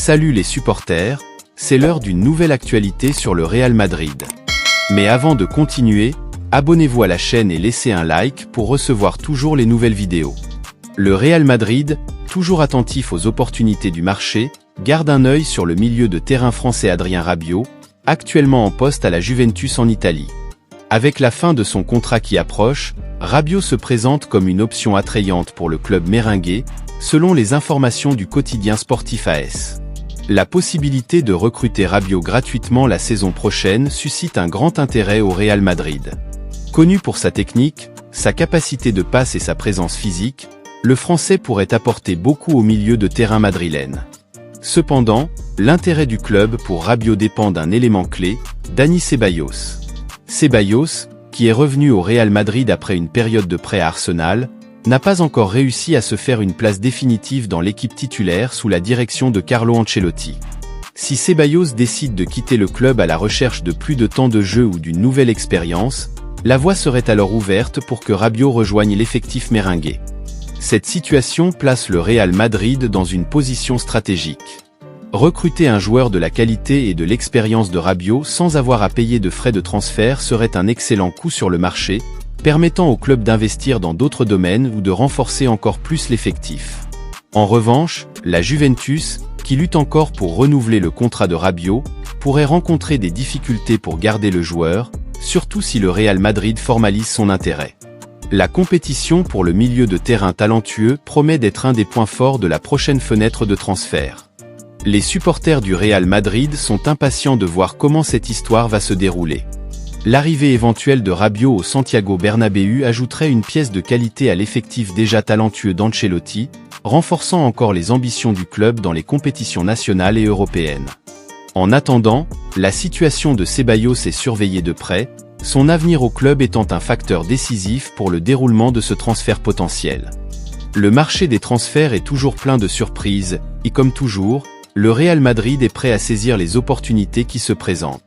Salut les supporters, c'est l'heure d'une nouvelle actualité sur le Real Madrid. Mais avant de continuer, abonnez-vous à la chaîne et laissez un like pour recevoir toujours les nouvelles vidéos. Le Real Madrid, toujours attentif aux opportunités du marché, garde un œil sur le milieu de terrain français Adrien Rabiot, actuellement en poste à la Juventus en Italie. Avec la fin de son contrat qui approche, Rabiot se présente comme une option attrayante pour le club merengue, selon les informations du quotidien sportif AS. La possibilité de recruter Rabiot gratuitement la saison prochaine suscite un grand intérêt au Real Madrid. Connu pour sa technique, sa capacité de passe et sa présence physique, le Français pourrait apporter beaucoup au milieu de terrain madrilène. Cependant, l'intérêt du club pour Rabiot dépend d'un élément clé, Dani Ceballos. Ceballos, qui est revenu au Real Madrid après une période de prêt à Arsenal, n'a pas encore réussi à se faire une place définitive dans l'équipe titulaire sous la direction de Carlo Ancelotti. Si Ceballos décide de quitter le club à la recherche de plus de temps de jeu ou d'une nouvelle expérience, la voie serait alors ouverte pour que Rabiot rejoigne l'effectif merengue. Cette situation place le Real Madrid dans une position stratégique. Recruter un joueur de la qualité et de l'expérience de Rabiot sans avoir à payer de frais de transfert serait un excellent coup sur le marché, permettant au club d'investir dans d'autres domaines ou de renforcer encore plus l'effectif. En revanche, la Juventus, qui lutte encore pour renouveler le contrat de Rabiot, pourrait rencontrer des difficultés pour garder le joueur, surtout si le Real Madrid formalise son intérêt. La compétition pour le milieu de terrain talentueux promet d'être un des points forts de la prochaine fenêtre de transfert. Les supporters du Real Madrid sont impatients de voir comment cette histoire va se dérouler. L'arrivée éventuelle de Rabiot au Santiago Bernabéu ajouterait une pièce de qualité à l'effectif déjà talentueux d'Ancelotti, renforçant encore les ambitions du club dans les compétitions nationales et européennes. En attendant, la situation de Ceballos est surveillée de près, son avenir au club étant un facteur décisif pour le déroulement de ce transfert potentiel. Le marché des transferts est toujours plein de surprises, et comme toujours, le Real Madrid est prêt à saisir les opportunités qui se présentent.